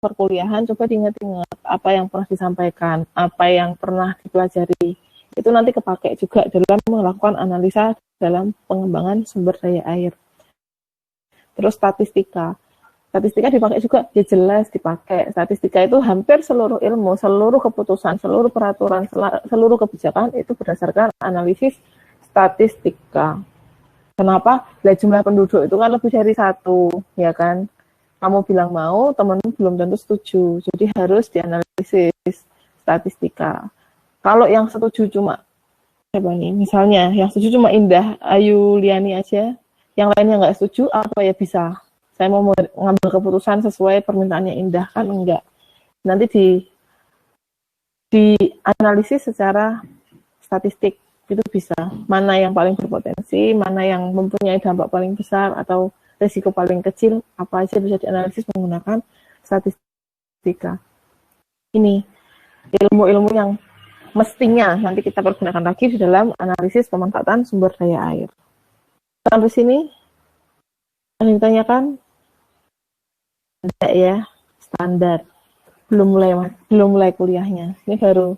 perkuliahan, coba diingat-ingat apa yang pernah disampaikan, apa yang pernah dipelajari. Itu nanti kepake juga dalam melakukan analisa dalam pengembangan sumber daya air. Terus statistika. Statistika dipakai juga, ya jelas dipakai. Statistika itu hampir seluruh ilmu, seluruh keputusan, seluruh peraturan, seluruh kebijakan itu berdasarkan analisis statistika. Kenapa? Lah jumlah penduduk itu kan lebih dari satu, ya kan? Kamu bilang mau, temanmu belum tentu setuju. Jadi harus dianalisis statistika. Kalau yang setuju cuma siapa nih? Misalnya yang setuju cuma Indah Ayu Liani aja, yang lainnya nggak setuju, apa ya bisa? Saya mau mengambil keputusan sesuai permintaannya Indah, kan enggak. Nanti dianalisis secara statistik, itu bisa. Mana yang paling berpotensi, mana yang mempunyai dampak paling besar, atau risiko paling kecil, apa aja bisa dianalisis menggunakan statistika. Ini ilmu-ilmu yang mestinya nanti kita pergunakan lagi di dalam analisis pemanfaatan sumber daya air. Sampai sini, ada yang ditanyakan? Tidak ya, standar. Belum mulai kuliahnya. Ini baru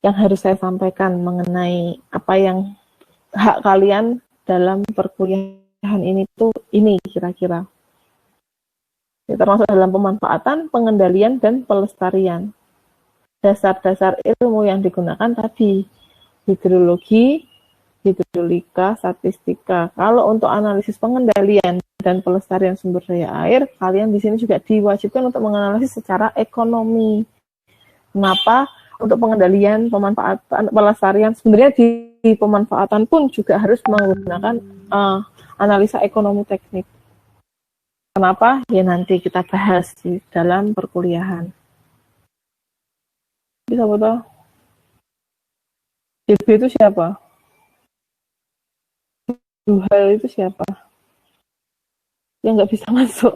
yang harus saya sampaikan mengenai apa yang hak kalian dalam perkuliahan ini tuh ini kira-kira. Ini termasuk dalam pemanfaatan, pengendalian, dan pelestarian. Dasar-dasar ilmu yang digunakan tadi, hidrologi, hidrolika, statistika. Kalau untuk analisis pengendalian dan pelestarian sumber daya air, kalian di sini juga diwajibkan untuk menganalisis secara ekonomi. Kenapa? Untuk pengendalian, pemanfaatan, pelestarian, sebenarnya di pemanfaatan pun juga harus menggunakan analisa ekonomi teknik. Kenapa? Ya nanti kita bahas di dalam perkuliahan. Bisa betul? DB itu siapa? Duhal itu siapa? Yang nggak bisa masuk.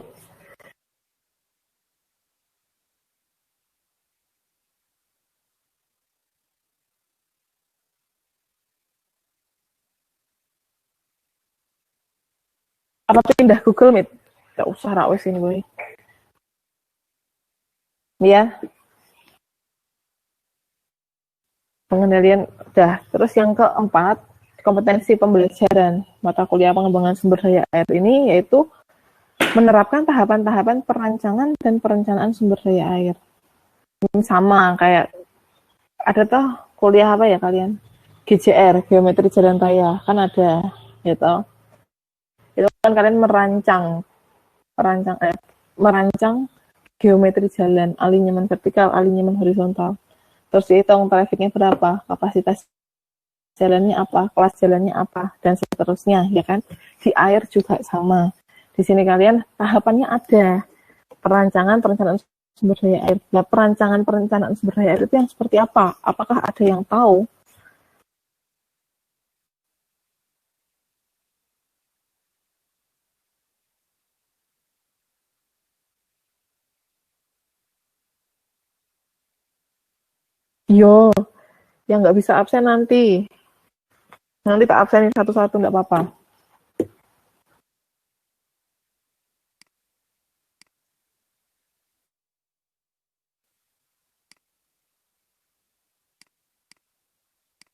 Apa pindah Google Meet? Gak usah rawes ini boy. Ya. Pengendalian udah. Terus yang keempat, kompetensi pembelajaran mata kuliah pengembangan sumber daya air ini yaitu menerapkan tahapan-tahapan perancangan dan perencanaan sumber daya air. Ini sama kayak ada tuh kuliah apa ya kalian? GJR, geometri jalan raya, kan ada gitu. Itu kan kalian merancang geometri jalan, alinyemen vertikal, alinyemen horizontal. Terus dihitung trafiknya berapa, kapasitas jalannya apa, kelas jalannya apa, dan seterusnya, ya kan? Di air juga sama. Di sini kalian tahapannya ada. Perencanaan sumber daya air. Nah, perencanaan sumber daya air itu yang seperti apa? Apakah ada yang tahu? Yo, yang nggak bisa absen nanti. Nanti tak absenin satu-satu, nggak apa-apa.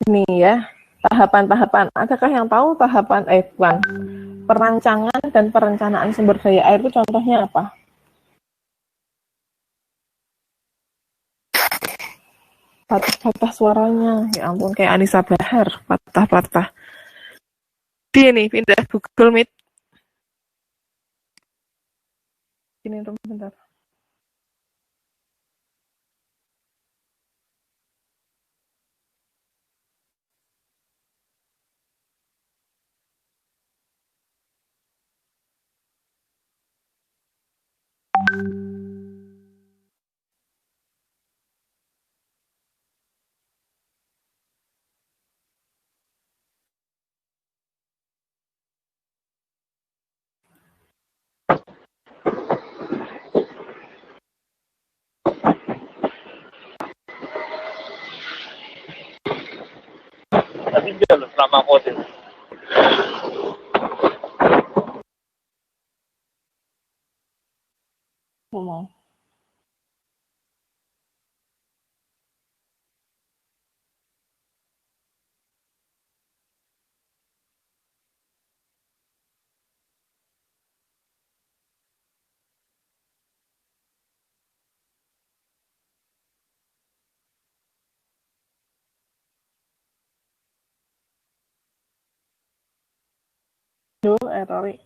Ini ya, tahapan-tahapan. Adakah yang tahu tahapan, bukan, perancangan dan perencanaan sumber daya air itu contohnya apa? Patah-patah suaranya. Ya ampun, kayak Anissa Bahar. Patah-patah. Dia nih, pindah Google Meet. Ini dong, bentar. Tinggal selama kode. Ngomong. Rory.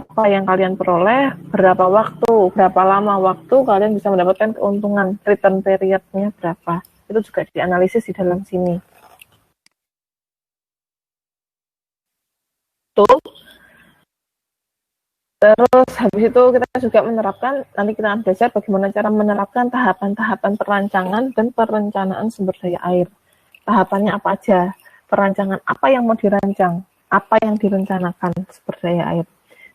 Apa yang kalian peroleh, berapa waktu, berapa lama waktu kalian bisa mendapatkan keuntungan, return period-nya berapa. Itu juga dianalisis di dalam sini. Tuh. Terus habis itu kita juga menerapkan, nanti kita akan belajar bagaimana cara menerapkan tahapan-tahapan perancangan dan perencanaan sumber daya air. Tahapannya apa aja, perancangan apa yang mau dirancang, apa yang direncanakan sumber daya air.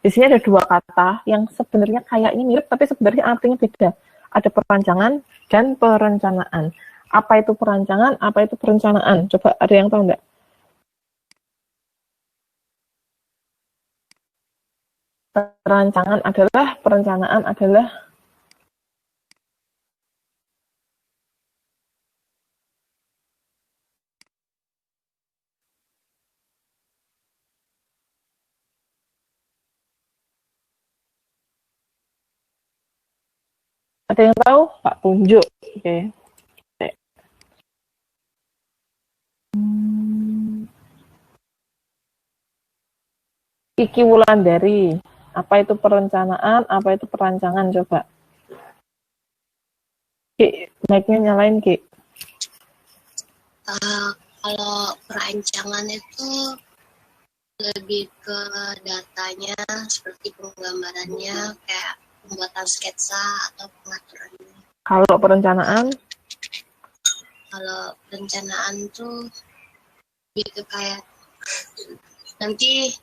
Di sini ada dua kata yang sebenarnya kayaknya mirip, tapi sebenarnya artinya beda. Ada perancangan dan perencanaan. Apa itu perancangan, apa itu perencanaan? Coba ada yang tahu nggak? Perancangan adalah, perencanaan adalah. Ada yang tahu? Pak tunjuk. Oke. Kiki Wulandari. Apa itu perencanaan? Apa itu perancangan? Coba. Ki, mic-nya nyalain, Ki. Kalau perancangan itu lebih ke datanya, seperti penggambarannya, kayak pembuatan sketsa atau pengaturannya. Kalau perencanaan? Kalau perencanaan tuh lebih ke kayak nanti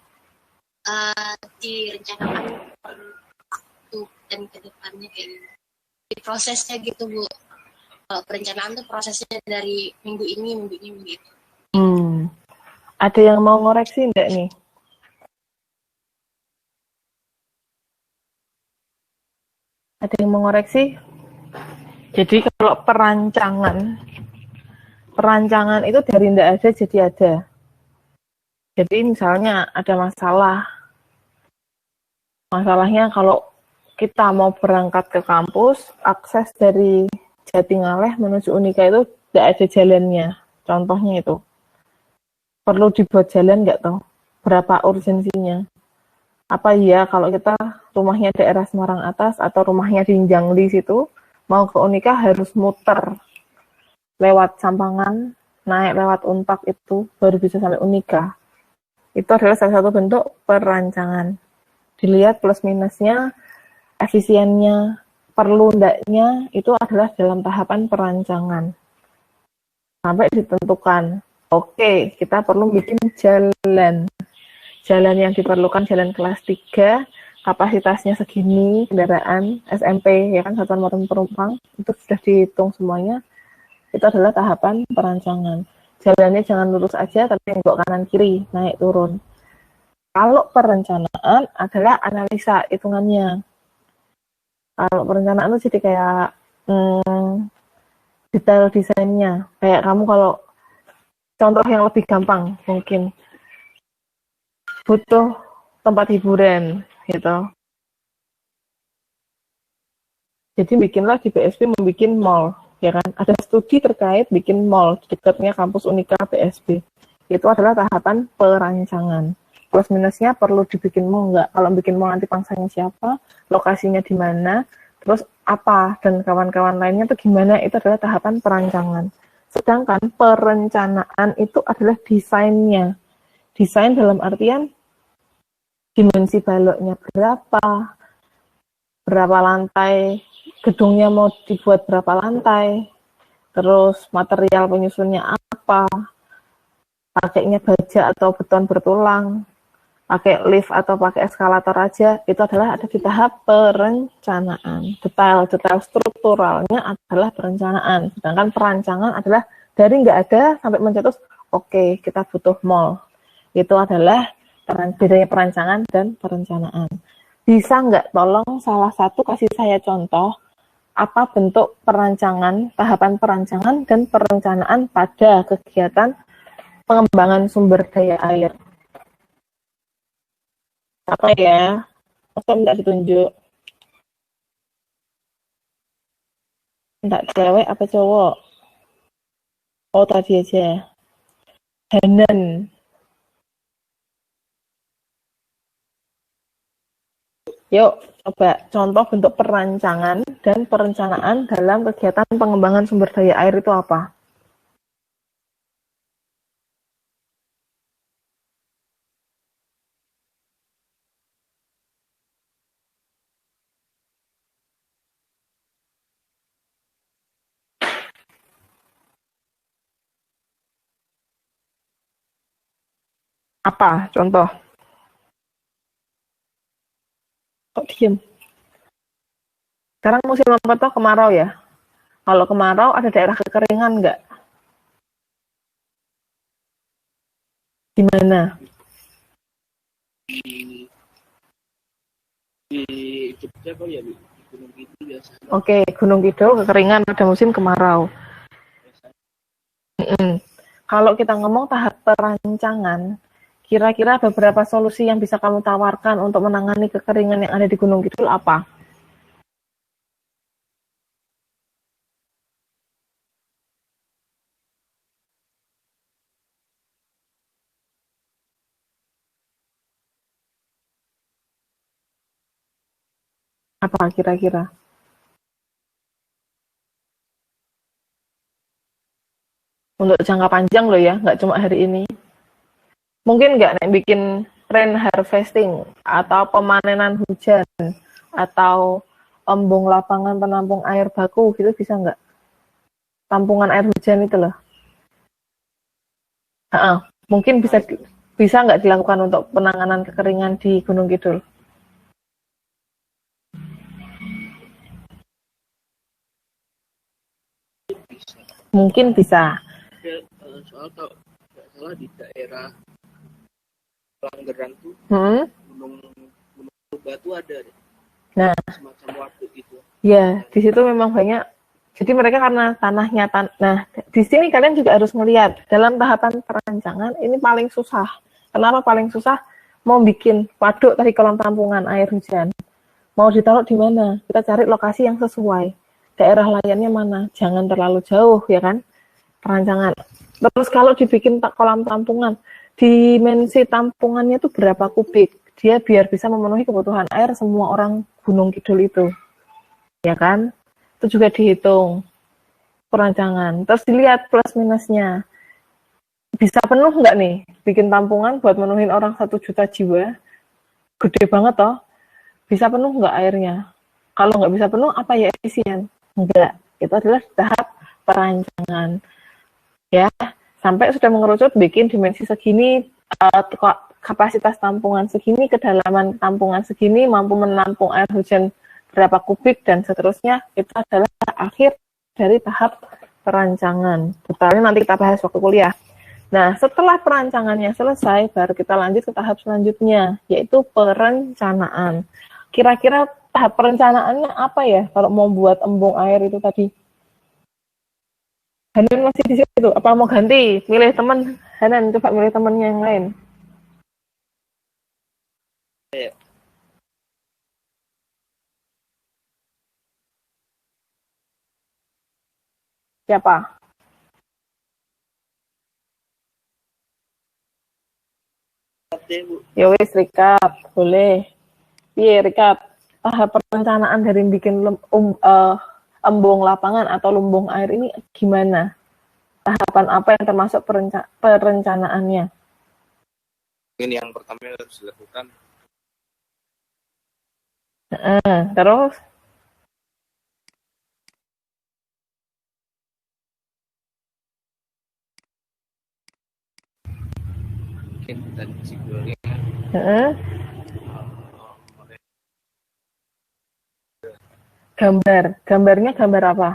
direncanakan waktu dan ke depannya kayak gitu. Di prosesnya gitu, Bu. Kalau perencanaan tuh prosesnya dari minggu ini gitu. Ada yang mau ngoreksi enggak nih? Ada yang mau ngoreksi? Jadi kalau perancangan itu dari enggak ada jadi ada. Jadi misalnya ada masalah. Masalahnya kalau kita mau berangkat ke kampus, akses dari Jatingaleh menuju Unika itu tidak ada jalannya. Contohnya itu. Perlu dibuat jalan nggak toh? Berapa urgensinya? Apa iya kalau kita rumahnya daerah Semarang Atas atau rumahnya di Jangli situ, mau ke Unika harus muter lewat Sampangan, naik lewat Unpak itu, baru bisa sampai Unika. Itu adalah salah satu bentuk perancangan. Dilihat plus minusnya, efisiennya, perlu ndaknya, itu adalah dalam tahapan perancangan. Sampai ditentukan, oke, kita perlu bikin jalan. Jalan yang diperlukan jalan kelas 3, kapasitasnya segini, kendaraan, SMP, ya kan, satuan muatan penumpang, itu sudah dihitung semuanya. Itu adalah tahapan perancangan. Jalannya jangan lurus aja, tapi nggak kanan kiri, naik turun. Kalau perencanaan adalah analisa hitungannya. Kalau perencanaan itu jadi kayak detail desainnya. Kayak kamu kalau contoh yang lebih gampang mungkin butuh tempat hiburan gitu. Jadi bikinlah di BSP membuat mall, ya kan? Ada studi terkait bikin mall di dekatnya kampus Unika BSP. Itu adalah tahapan perancangan. Plus minusnya perlu dibikin mall nggak? Kalau bikin mall nanti pangsanya siapa? Lokasinya di mana? Terus apa? Dan kawan-kawan lainnya itu gimana? Itu adalah tahapan perancangan. Sedangkan perencanaan itu adalah desainnya. Desain dalam artian dimensi baloknya berapa lantai, gedungnya mau dibuat berapa lantai, terus material penyusunnya apa, pakainya baja atau beton bertulang, pakai lift atau pakai eskalator aja, itu adalah ada di tahap perencanaan. Detail strukturalnya adalah perencanaan. Sedangkan perancangan adalah dari nggak ada sampai mencetus, oke, kita butuh mall. Itu adalah bedanya perancangan dan perencanaan. Bisa nggak tolong salah satu kasih saya contoh apa bentuk perancangan, tahapan perancangan dan perencanaan pada kegiatan pengembangan sumber daya air? Apa ya? Masa nggak ditunjuk? Nggak cewek apa cowok? Oh, tadi aja. Hanan. Yuk, coba contoh bentuk perancangan dan perencanaan dalam kegiatan pengembangan sumber daya air itu apa? Apa contoh? Kok diem? Sekarang musim apa tuh? Kemarau ya? Kalau kemarau ada daerah kekeringan nggak? Di mana? Di Jogja kali ya, di Gunung Kidul biasa. Oke, Gunung Kidul kekeringan pada musim kemarau. Kalau kita ngomong tahap perancangan, kira-kira beberapa solusi yang bisa kamu tawarkan untuk menangani kekeringan yang ada di Gunung Kidul apa? Apa kira-kira? Untuk jangka panjang loh ya, nggak cuma hari ini. Mungkin nggak nih bikin rain harvesting atau pemanenan hujan atau embung lapangan penampung air baku gitu bisa nggak? Tampungan air hujan itu loh. Mungkin bisa nggak dilakukan untuk penanganan kekeringan di Gunung Kidul? Mungkin bisa. Soal kalau nggak salah di daerah Pelanggeran tuh gunung batu ada deh. Nah, Semacam waduk gitu. Ya, di situ memang banyak. Jadi mereka karena tanahnya nah, di sini kalian juga harus melihat dalam tahapan perancangan ini paling susah. Kenapa paling susah? Mau bikin waduk tadi kolam tampungan air hujan. Mau ditaruh di mana? Kita cari lokasi yang sesuai. Daerah layannya mana? Jangan terlalu jauh, ya kan? Perancangan. Terus kalau dibikin kolam tampungan, dimensi tampungannya itu berapa kubik? Dia biar bisa memenuhi kebutuhan air semua orang Gunung Kidul itu. Ya kan? Itu juga dihitung perancangan. Terus dilihat plus minusnya. Bisa penuh nggak nih bikin tampungan buat menuhin orang 1 juta jiwa? Gede banget toh. Bisa penuh nggak airnya? Kalau nggak bisa penuh, apa ya efisien? Enggak. Itu adalah tahap perancangan. Ya, sampai sudah mengerucut bikin dimensi segini, kapasitas tampungan segini, kedalaman tampungan segini, mampu menampung air hujan berapa kubik, dan seterusnya. Itu adalah akhir dari tahap perancangan. Detailnya nanti kita bahas waktu kuliah. Nah, setelah perancangannya selesai, baru kita lanjut ke tahap selanjutnya, yaitu perencanaan. Kira-kira tahap perencanaannya apa ya kalau mau buat embung air itu tadi? Hanan masih di situ. Apa mau ganti? Milih teman. Hanan, coba milih temannya yang lain. Siapa? Ya wis, Rikat. Boleh. Iya, Rikat. Tahap perencanaan dari bikin embung lapangan atau lumbung air ini gimana? Tahapan apa yang termasuk perencanaannya? Ini yang pertama harus dilakukan. Terus? Mungkin tadi psikolognya Heeh. Gambarnya gambar apa?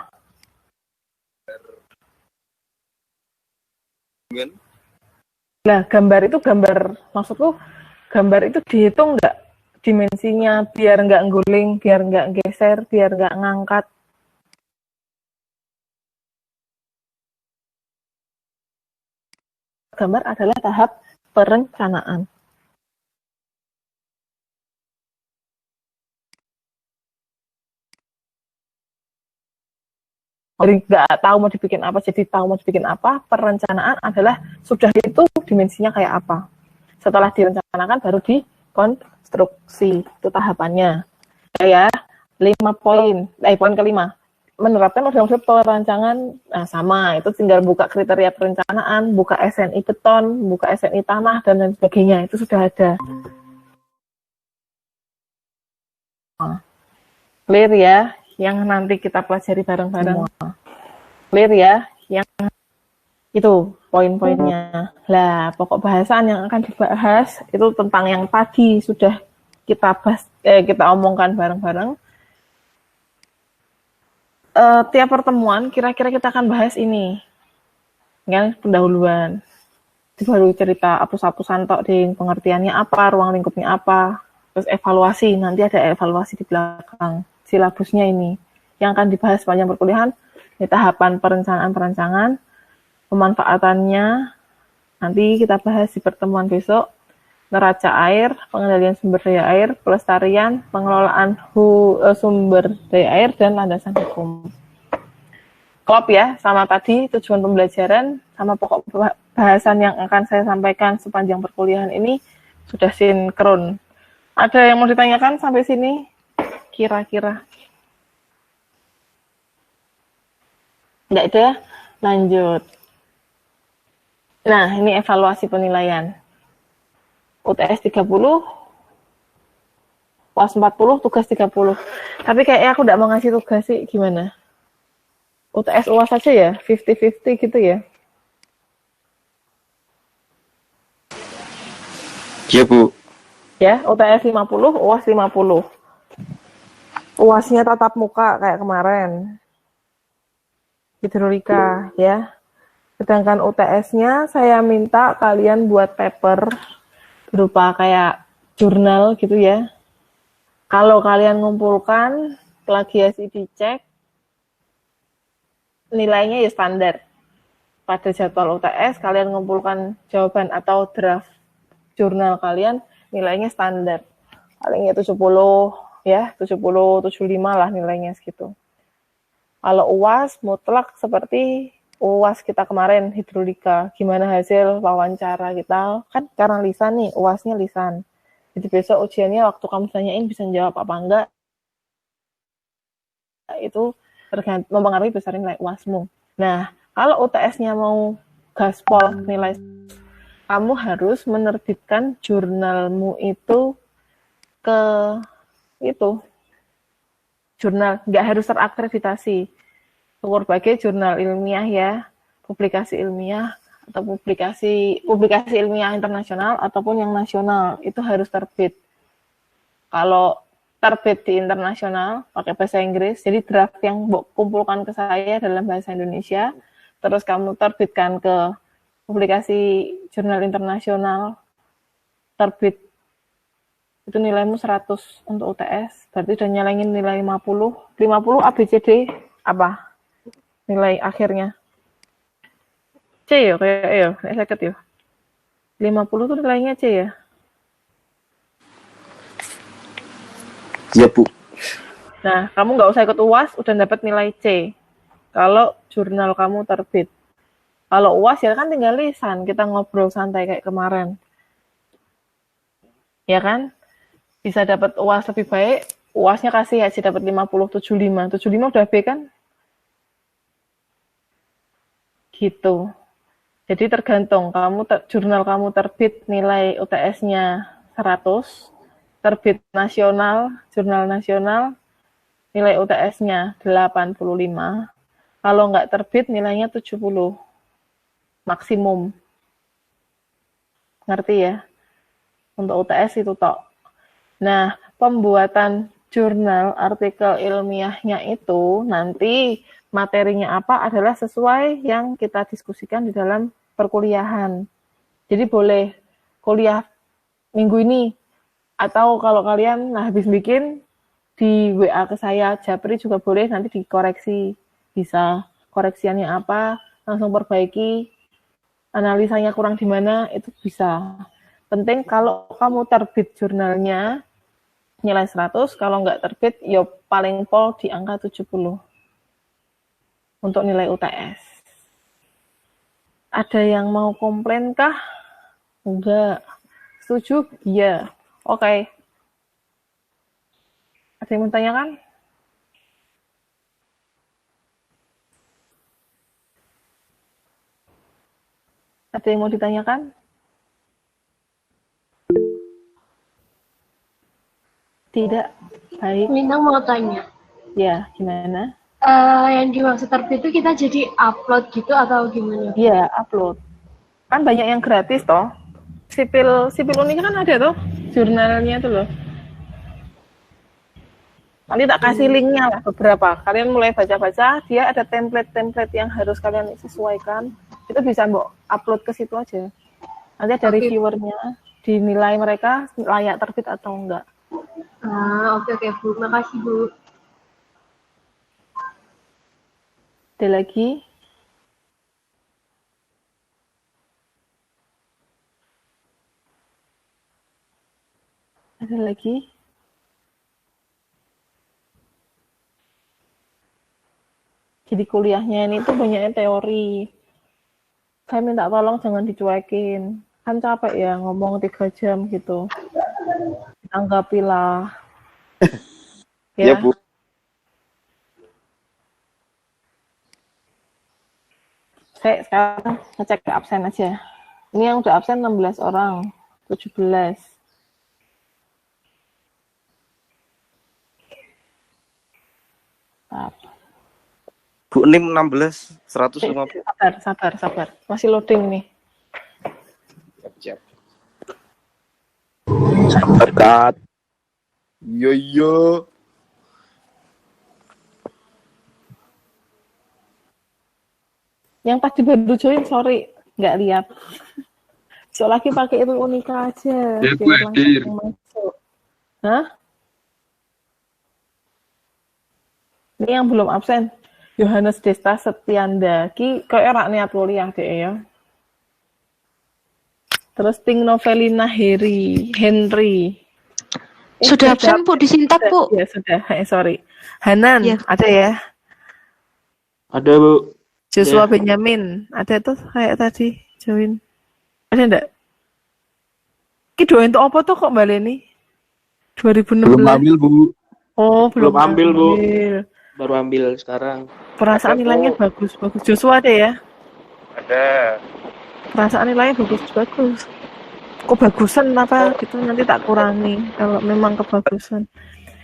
Nah, gambar itu maksudku gambar itu dihitung nggak dimensinya biar nggak guling, biar nggak geser, biar nggak ngangkat. Gambar adalah tahap perencanaan. Jadi nggak tahu mau dibikin apa, jadi tahu mau dibikin apa. Perencanaan adalah sudah itu dimensinya kayak apa. Setelah direncanakan baru dikonstruksi. Itu tahapannya. Ya, 5 poin. Poin kelima. Menerapkan model-model perancangan, nah sama, itu tinggal buka kriteria perencanaan, buka SNI beton, buka SNI tanah, dan lain sebagainya. Itu sudah ada. Clear ya? Yang nanti kita pelajari bareng-bareng. Clear ya? Yang itu poin-poinnya. Lah, pokok bahasan yang akan dibahas itu tentang yang tadi sudah kita bahas, kita omongkan bareng-bareng. Tiap pertemuan kira-kira kita akan bahas ini. Kan pendahuluan. Itu baru cerita apus-apusan tok di pengertiannya apa, ruang lingkupnya apa, terus evaluasi, nanti ada evaluasi di belakang. Silabusnya ini yang akan dibahas sepanjang perkuliahan di tahapan perencanaan, pemanfaatannya nanti kita bahas di pertemuan besok, neraca air, pengendalian sumber daya air, pelestarian, pengelolaan sumber daya air, dan landasan hukum. Klop ya, sama tadi tujuan pembelajaran, sama pokok bahasan yang akan saya sampaikan sepanjang perkuliahan ini sudah sinkron. Ada yang mau ditanyakan sampai sini? Kira-kira? Enggak ada? Lanjut. Nah, ini evaluasi penilaian. UTS 30, UAS 40, tugas 30. Tapi kayaknya aku enggak mau ngasih tugas sih, gimana? UTS UAS saja ya? 50-50 gitu ya? Iya, Bu. Ya, UTS 50, UAS 50. UASnya tatap muka kayak kemarin. Hidrolika, ya. Sedangkan UTS-nya saya minta kalian buat paper berupa kayak jurnal gitu ya. Kalau kalian ngumpulkan, plagiasi dicek, nilainya ya standar. Pada jadwal UTS, kalian ngumpulkan jawaban atau draft jurnal kalian, nilainya standar. Paling ya 70, ya 70, 75 lah nilainya segitu. Kalau UAS mutlak seperti UAS kita kemarin, hidrolika. Gimana hasil wawancara kita? Kan karena lisan nih, UASnya lisan. Jadi besok ujiannya waktu kamu tanyain bisa jawab apa enggak. Itu mempengaruhi besar nilai UASmu. Nah, kalau UTS-nya mau gaspol nilai, kamu harus menerbitkan jurnalmu itu ke itu jurnal, nggak harus terakreditasi. Berbagai jurnal ilmiah ya, publikasi ilmiah atau publikasi ilmiah internasional ataupun yang nasional itu harus terbit. Kalau terbit di internasional pakai bahasa Inggris, jadi draft yang kumpulkan ke saya dalam bahasa Indonesia, terus kamu terbitkan ke publikasi jurnal internasional, terbit itu nilaimu 100 untuk UTS, berarti udah nyalengin nilai 50 ABCD apa nilai akhirnya? C ya kayak ya, seket ya. 50 tuh nilainya C ya? Iya, Bu. Nah, kamu nggak usah ikut UAS, udah dapat nilai C. Kalau jurnal kamu terbit. Kalau UAS ya kan tinggal lisan, kita ngobrol santai kayak kemarin. Ya kan? Bisa dapat UAS lebih baik, UASnya kasih haji dapat 50, 75. 75 udah B kan? Gitu. Jadi tergantung jurnal kamu terbit nilai UTS-nya 100, terbit nasional, jurnal nasional nilai UTS-nya 85. Kalau nggak terbit nilainya 70. Maksimum. Ngerti ya? Untuk UTS itu tok. Nah, pembuatan jurnal artikel ilmiahnya itu nanti materinya apa adalah sesuai yang kita diskusikan di dalam perkuliahan. Jadi boleh kuliah minggu ini, atau kalau kalian habis bikin di WA ke saya, Japri juga boleh, nanti dikoreksi. Bisa koreksiannya apa, langsung perbaiki, analisanya kurang di mana, itu bisa. Penting kalau kamu terbit jurnalnya, nilai 100, kalau nggak terbit, ya paling pol di angka 70 untuk nilai UTS. Ada yang mau komplain kah? Enggak. Setuju? Iya. Oke. Ada yang mau tanyakan? Ada yang mau ditanyakan? Tidak. Baik. Minang mau tanya. Ya, gimana? Yang dimaksud terbit itu kita jadi upload gitu atau gimana? Iya, upload. Kan banyak yang gratis toh. Sipil Unika kan ada tuh jurnalnya tuh loh. Nanti tak kasih linknya lah beberapa. Kalian mulai baca-baca, dia ada template-template yang harus kalian sesuaikan. Itu bisa mbok upload ke situ aja. Nanti ada reviewernya, dinilai mereka layak terbit atau enggak. Oke Bu. Makasih Bu. Ada lagi? Ada lagi? Jadi kuliahnya ini tuh banyaknya teori. Saya minta tolong jangan dicuekin. Kan capek ya ngomong 3 jam gitu. Tanggapilah. Ya, Bu. Saya sekarang ngecek ke absen aja. Ini yang udah absen 16 orang. 17. Bu NIM 16 150. Sabar. Masih loading nih. Siap. Sabar, Kat. Yo. Yang tadi baru join, sorry, nggak lihat. So lagi pakai itu Unika aja. Ya, Bu Edir. Masuk. Hah? Ini yang belum absen. Yohanes Desta Setianda. Ki kayak rak niat kuliah deh ya. Terus Ting Novelina Henry. Sudah absen Bu, disintak Bu. Ya sudah, sorry. Hanan, Ya. ada ya? Ada, Bu. Joshua Ya. Benjamin, ada tuh kayak tadi join. Ada enggak? Ki doain tuh apa tuh kok Mbak Leni? 2016. Belum ambil, Bu. Oh, belum ambil, Bu. ambil. Baru ambil sekarang. Perasaan Ada, nilainya Bu. bagus. Joshua ada ya? Ada. Perasaan nilainya bagus. Kok bagusan apa gitu, nanti tak kurangi kalau memang kebagusan.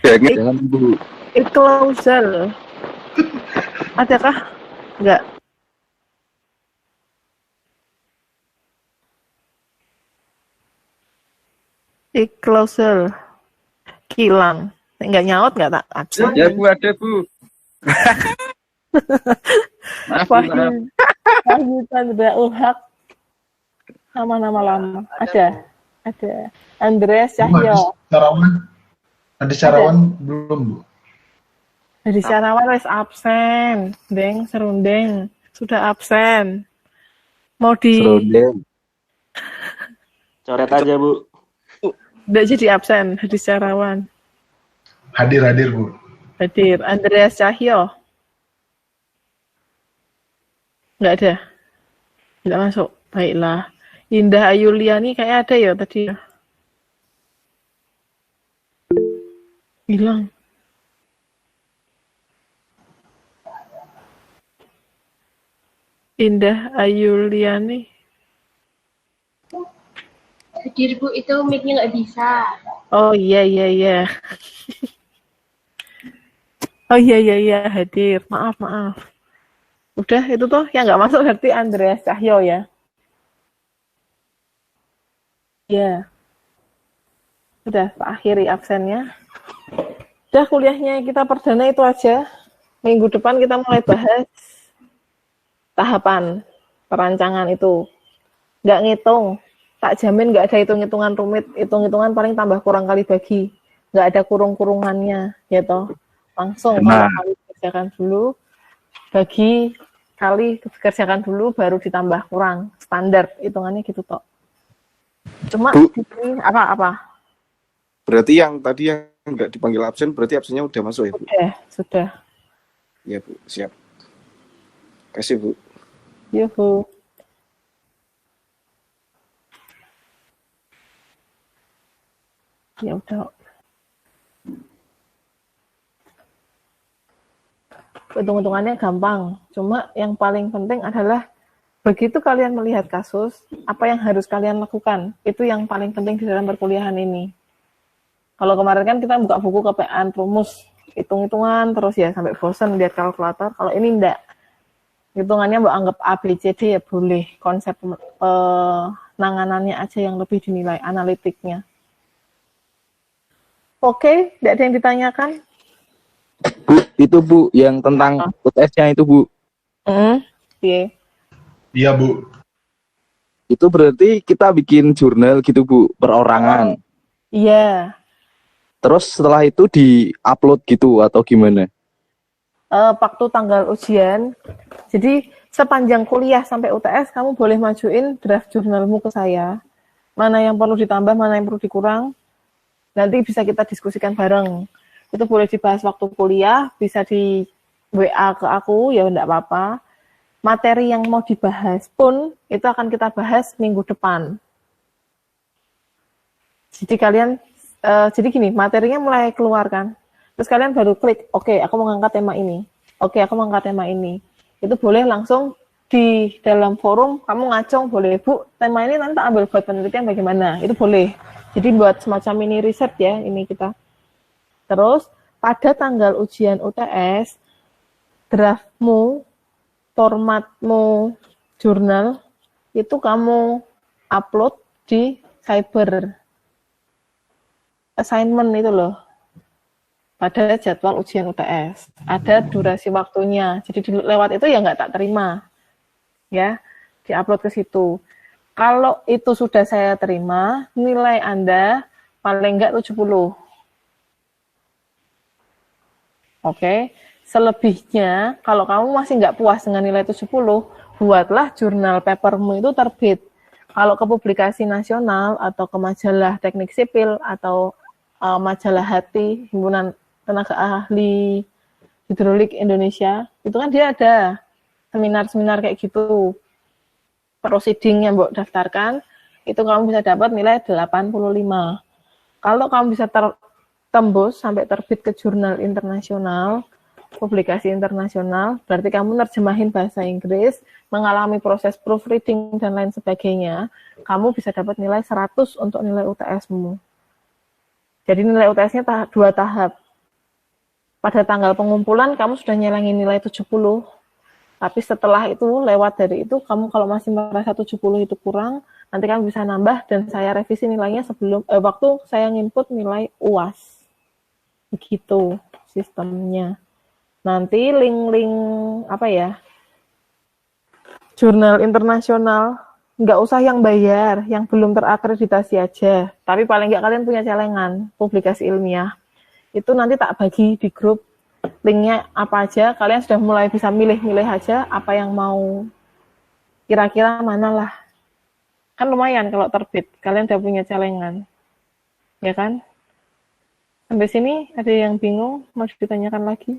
Jangan, Bu. Iklausal. Adakah? Enggak. Iklausal. Kilang. Enggak nyaut enggak tak absen. Ya Bu, ada Bu. Maaf, Bu, maaf. Wahyu Chandra Ulhak. Nama-nama lama. Ada. Andreas Cahyo. Ada Sarawan belum, Bu? Dari Syarawan wis absen. Deng, serundeng. Sudah absen. Mau di... Serundeng. Coret aja, Bu. Nggak jadi absen. Dari Syarawan. Hadir, Bu. Hadir. Andreas Cahyo. Nggak ada. Tidak masuk. Baiklah. Indah Ayuliani kayak ada ya tadi. Hilang. Indah Ayuliani. Hadir Bu, itu mic-nya nggak bisa. Oh iya. Oh iya, hadir. Maaf. Udah itu tuh yang nggak masuk berarti Andreas Cahyo ya. Iya. Udah, tak akhiri absennya. Udah, kuliahnya kita perdana itu aja. Minggu depan kita mulai bahas tahapan perancangan itu. Nggak ngitung, tak jamin nggak ada hitung-hitungan rumit. Hitung-hitungan paling tambah kurang kali bagi. Nggak ada kurung-kurungannya, gitu. Langsung kalau kali kerjakan dulu, bagi kali kerjakan dulu, baru ditambah kurang. Standar, hitungannya gitu toh. Cuma Bu. ini apa-apa? Berarti yang tadi yang nggak dipanggil absen, berarti absennya udah masuk ya, Bu? Sudah. Ya, Bu. Siap. Kasih, Bu. Yuhu. Ya udah. Hitung-hitungannya gampang. Cuma yang paling penting adalah begitu kalian melihat kasus, apa yang harus kalian lakukan. Itu yang paling penting di dalam perkuliahan ini. Kalau kemarin kan kita buka buku KPAN, rumus, hitung-hitungan, terus ya sampai bosan lihat kalkulator. Kalau ini enggak. Hitungannya mbak anggap A, B, C, D ya boleh. Konsep penanganannya aja yang lebih dinilai, analitiknya. Oke, tidak ada yang ditanyakan? Bu, itu Bu, yang tentang UTS-nya itu, Bu. Iya. Iya, Bu. Itu berarti kita bikin jurnal gitu, Bu, perorangan. Iya. Terus setelah itu di-upload gitu atau gimana? Waktu tanggal ujian. Jadi sepanjang kuliah sampai UTS kamu boleh majuin draft jurnalmu ke saya. Mana yang perlu ditambah, mana yang perlu dikurang. Nanti bisa kita diskusikan bareng. Itu boleh dibahas waktu kuliah, bisa di WA ke aku, ya enggak apa-apa. Materi yang mau dibahas pun itu akan kita bahas minggu depan. Jadi kalian jadi gini, materinya mulai keluar kan. Terus kalian baru klik, oke, aku mau ngangkat tema ini. Oke, aku mau ngangkat tema ini. Itu boleh langsung di dalam forum, kamu ngacung, boleh, Bu, tema ini nanti ambil buat penelitian bagaimana. Itu boleh. Jadi buat semacam mini riset ya, ini kita. Terus, pada tanggal ujian UTS, draftmu, formatmu, jurnal, itu kamu upload di cyber assignment itu loh. Pada jadwal ujian UTS. Ada durasi waktunya. Jadi lewat itu ya nggak tak terima. Ya, diupload ke situ. Kalau itu sudah saya terima, nilai Anda paling nggak 70. Oke. Selebihnya, kalau kamu masih nggak puas dengan nilai 70, buatlah jurnal papermu itu terbit. Kalau ke publikasi nasional atau ke majalah teknik sipil atau majalah Hati, Himpunan Tenaga Ahli Hidrolik Indonesia, itu kan dia ada seminar-seminar kayak gitu. Proceeding yang mbok daftarkan, itu kamu bisa dapat nilai 85. Kalau kamu bisa tembus sampai terbit ke jurnal internasional, publikasi internasional, berarti kamu nerjemahin bahasa Inggris, mengalami proses proofreading dan lain sebagainya, kamu bisa dapat nilai 100 untuk nilai UTS-mu. Jadi nilai UTS-nya 2 tahap. Pada tanggal pengumpulan, kamu sudah nyelangin nilai 70, tapi setelah itu, lewat dari itu, kamu kalau masih merasa 70 itu kurang, nanti kamu bisa nambah, dan saya revisi nilainya sebelum waktu saya nginput nilai UAS. Begitu sistemnya. Nanti link-link apa ya, jurnal internasional, nggak usah yang bayar, yang belum terakreditasi aja. Tapi paling nggak kalian punya celengan, publikasi ilmiah. Itu nanti tak bagi di grup, linknya apa aja, kalian sudah mulai bisa milih-milih aja apa yang mau, kira-kira mana lah. Kan lumayan kalau terbit, kalian udah punya celengan. Ya kan? Sampai sini ada yang bingung, mau ditanyakan lagi?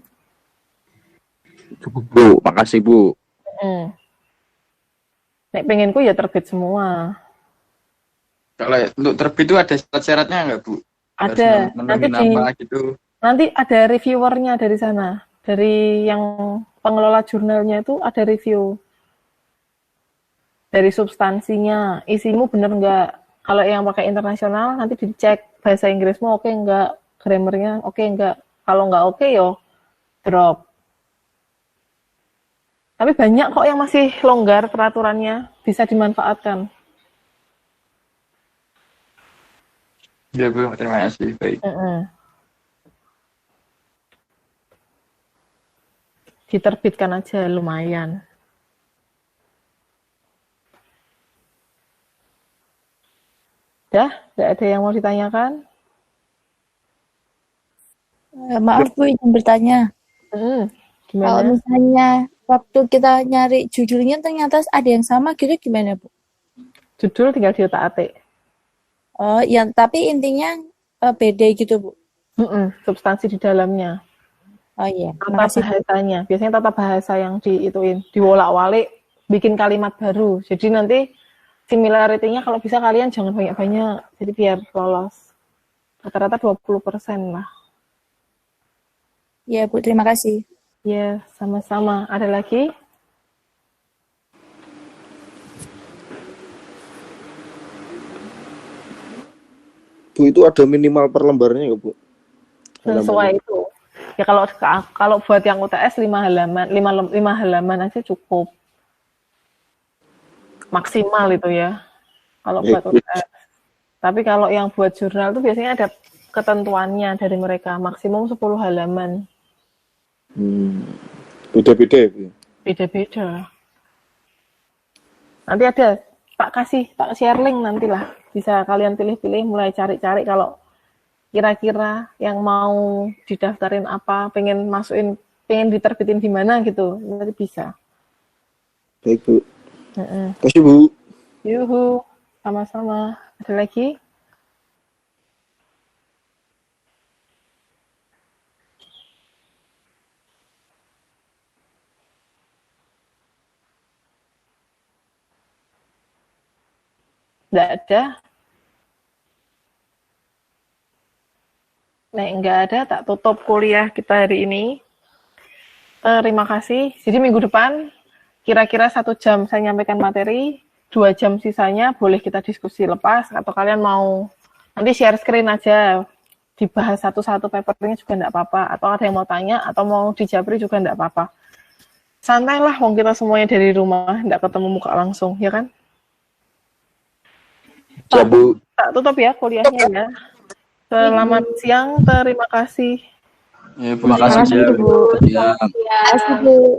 Cukup, Bu. Makasih, Bu. Nek pengenku ya terbit semua. Kalau untuk terbit itu ada syarat-syaratnya nggak, Bu? Ada. Gitu. Nanti ada reviewernya dari sana. Dari yang pengelola jurnalnya itu ada review. Dari substansinya, isimu bener nggak? Kalau yang pakai internasional, nanti dicek bahasa Inggrismu oke nggak? Grammarnya oke nggak? Kalau nggak oke, yo drop. Tapi banyak kok yang masih longgar peraturannya, bisa dimanfaatkan. Ya Bu, terima kasih. Baik. Diterbitkan aja lumayan. Dah, nggak ada yang mau ditanyakan? Maaf Bu, izin bertanya. Kalau Gimana? misalnya waktu kita nyari judulnya ternyata ada yang sama gitu gimana Bu? Judul tinggal diotak-atik. Oh, yang tapi intinya beda gitu Bu. Substansi di dalamnya. Oh iya, Tata makasih. bahasanya. Biasanya tata bahasa yang diituin, diwolak-walik, bikin kalimat baru. Jadi nanti similarity-nya kalau bisa kalian jangan banyak-banyak. Jadi biar lolos. Rata-rata 20% lah. Ya Bu, terima kasih. Ya, sama-sama. Ada lagi? Bu, itu ada minimal per lembarnya nggak, Bu? Sesuai itu. Ya kalau buat yang UTS 5 halaman, 5 halaman aja cukup. Maksimal itu ya. Kalau buat UTS. Tapi kalau yang buat jurnal itu biasanya ada ketentuannya dari mereka, maksimum 10 halaman. Beda-beda ya? Beda-beda. Nanti ada, tak share link nantilah. Bisa kalian pilih-pilih, mulai cari-cari kalau kira-kira yang mau didaftarin apa, pengen diterbitin di mana gitu, nanti bisa. Baik Bu. Kasih Bu. Yuhu, sama-sama. Ada lagi? Nggak ada. Nggak ada, tak tutup kuliah kita hari ini. Terima kasih. Jadi minggu depan, kira-kira 1 jam saya nyampaikan materi, 2 jam sisanya boleh kita diskusi lepas, atau kalian mau nanti share screen aja, dibahas satu-satu papernya juga nggak apa-apa, atau ada yang mau tanya, atau mau dijabri juga nggak apa-apa. Santai lah, wong kita semuanya dari rumah, nggak ketemu muka langsung, ya kan? Ya Bu. Tak tutup ya kuliahnya ya. Selamat siang, terima kasih. Ya, terima kasih Bu. Terima kasih Bu.